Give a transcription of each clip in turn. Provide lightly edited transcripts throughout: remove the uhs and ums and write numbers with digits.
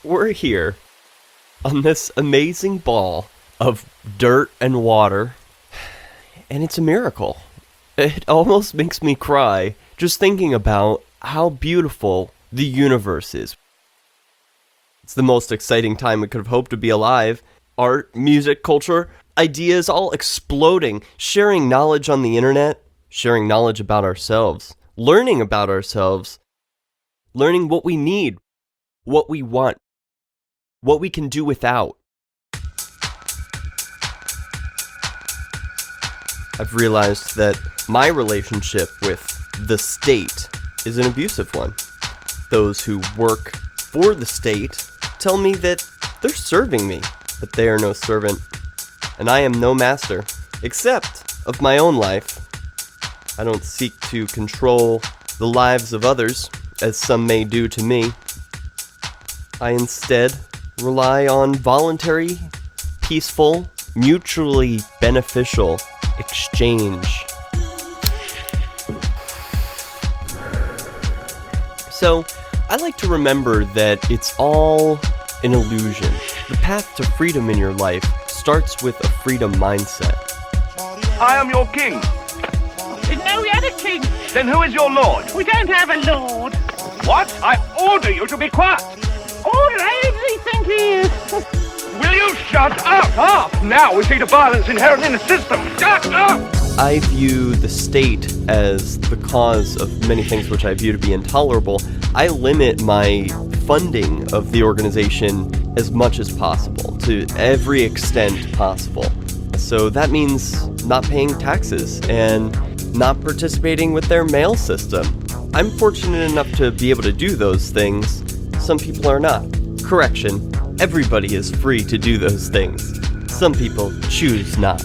we're here on this amazing ball of dirt and water, and it's a miracle. It almost makes me cry just thinking about how beautiful the universe is. It's the most exciting time we could have hoped to be alive. Art, music, culture, ideas all exploding, sharing knowledge on the internet, sharing knowledge about ourselves, learning about ourselves, learning what we need, what we want, what we can do without. I've realized that my relationship with the state is an abusive one. Those who work for the state tell me that they're serving me, but they are no servant, and I am no master, except of my own life. I don't seek to control the lives of others, as some may do to me. I instead rely on voluntary, peaceful, mutually beneficial exchange. So, I like to remember that it's all an illusion. The path to freedom in your life starts with a freedom mindset. I am your king. Didn't know we had a king. Then who is your lord? We don't have a lord. What? I order you to be quiet. All right, we think he is. Will you shut up? Now we see the violence inherent in the system. Shut up! I view the state as the cause of many things which I view to be intolerable. I limit my funding of the organization as much as possible, to every extent possible. So that means not paying taxes and not participating with their mail system. I'm fortunate enough to be able to do those things. Some people are not. Correction, everybody is free to do those things. Some people choose not.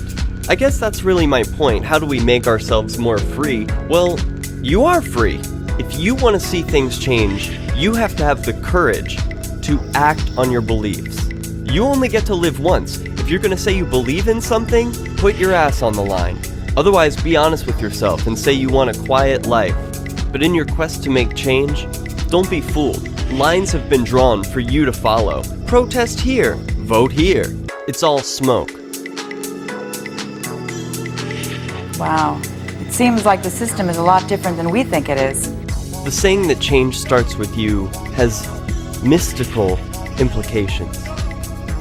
I guess that's really my point. How do we make ourselves more free? Well, you are free. If you want to see things change, you have to have the courage to act on your beliefs. You only get to live once. If you're going to say you believe in something, put your ass on the line. Otherwise, be honest with yourself and say you want a quiet life. But in your quest to make change, don't be fooled. Lines have been drawn for you to follow. Protest here, vote here. It's all smoke. Wow. It seems like the system is a lot different than we think it is. The saying that change starts with you has mystical implications.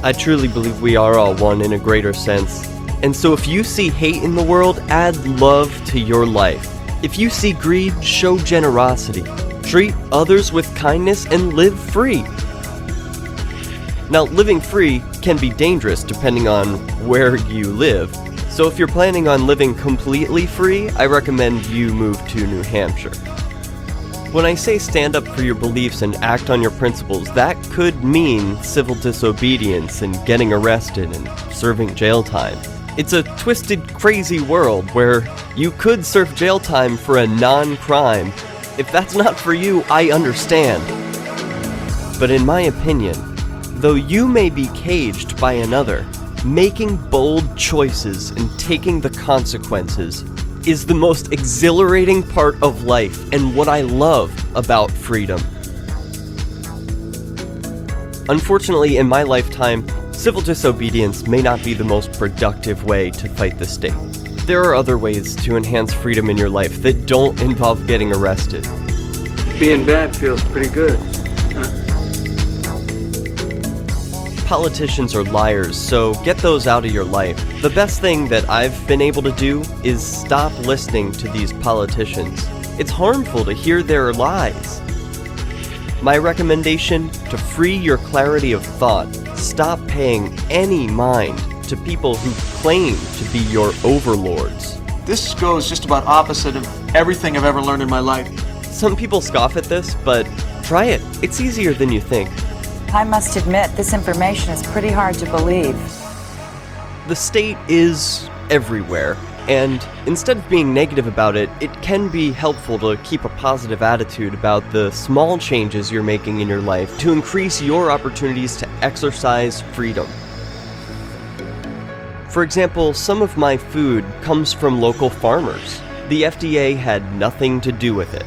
I truly believe we are all one in a greater sense. And so if you see hate in the world, add love to your life. If you see greed, show generosity. Treat others with kindness and live free. Now, living free can be dangerous depending on where you live. So if you're planning on living completely free, I recommend you move to New Hampshire. When I say stand up for your beliefs and act on your principles, that could mean civil disobedience and getting arrested and serving jail time. It's a twisted, crazy world where you could serve jail time for a non-crime. If that's not for you, I understand. But in my opinion, though you may be caged by another, making bold choices and taking the consequences is the most exhilarating part of life and what I love about freedom. Unfortunately, in my lifetime, civil disobedience may not be the most productive way to fight the state. There are other ways to enhance freedom in your life that don't involve getting arrested. Being bad feels pretty good. Politicians are liars, so get those out of your life. The best thing that I've been able to do is stop listening to these politicians. It's harmful to hear their lies. My recommendation: to free your clarity of thought, stop paying any mind to people who claim to be your overlords. This goes just about opposite of everything I've ever learned in my life. Some people scoff at this, but try it. It's easier than you think. I must admit, this information is pretty hard to believe. The state is everywhere, and instead of being negative about it, it can be helpful to keep a positive attitude about the small changes you're making in your life to increase your opportunities to exercise freedom. For example, some of my food comes from local farmers. The FDA had nothing to do with it.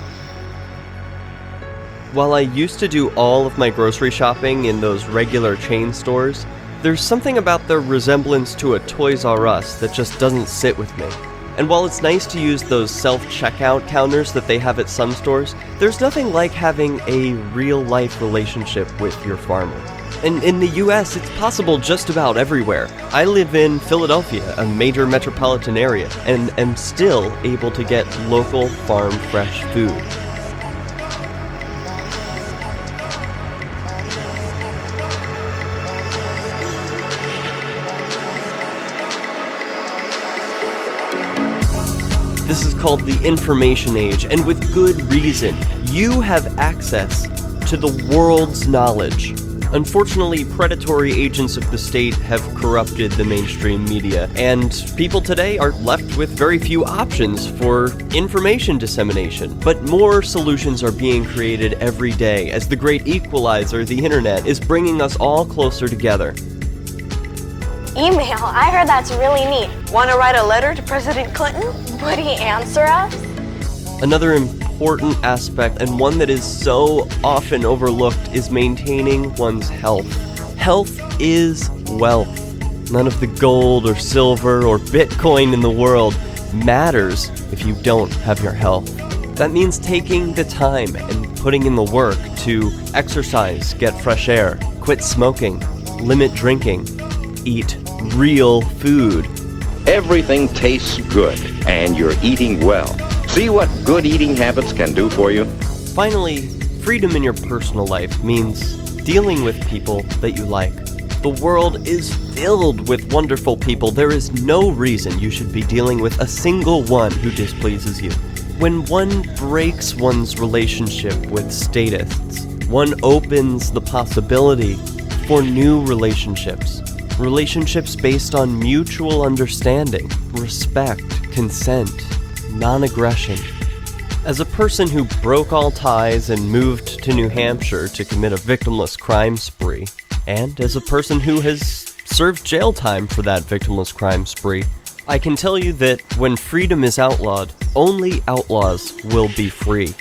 While I used to do all of my grocery shopping in those regular chain stores, there's something about their resemblance to a Toys R Us that just doesn't sit with me. And while it's nice to use those self-checkout counters that they have at some stores, there's nothing like having a real-life relationship with your farmer. And in the US, it's possible just about everywhere. I live in Philadelphia, a major metropolitan area, and am still able to get local farm fresh food. This is called the information age, and with good reason. You have access to the world's knowledge. Unfortunately, predatory agents of the state have corrupted the mainstream media, and people today are left with very few options for information dissemination. But more solutions are being created every day as the great equalizer, the internet, is bringing us all closer together. Email, I heard that's really neat. Want to write a letter to President Clinton? Would he answer us? Another important aspect, and one that is so often overlooked, is maintaining one's health. Health is wealth. None of the gold or silver or Bitcoin in the world matters if you don't have your health. That means taking the time and putting in the work to exercise, get fresh air, quit smoking, limit drinking, eat real food. Everything tastes good, and you're eating well. See what good eating habits can do for you? Finally, freedom in your personal life means dealing with people that you like. The world is filled with wonderful people. There is no reason you should be dealing with a single one who displeases you. When one breaks one's relationship with statists, one opens the possibility for new relationships. Relationships based on mutual understanding, respect, consent, non-aggression. As a person who broke all ties and moved to New Hampshire to commit a victimless crime spree, and as a person who has served jail time for that victimless crime spree, I can tell you that when freedom is outlawed, only outlaws will be free.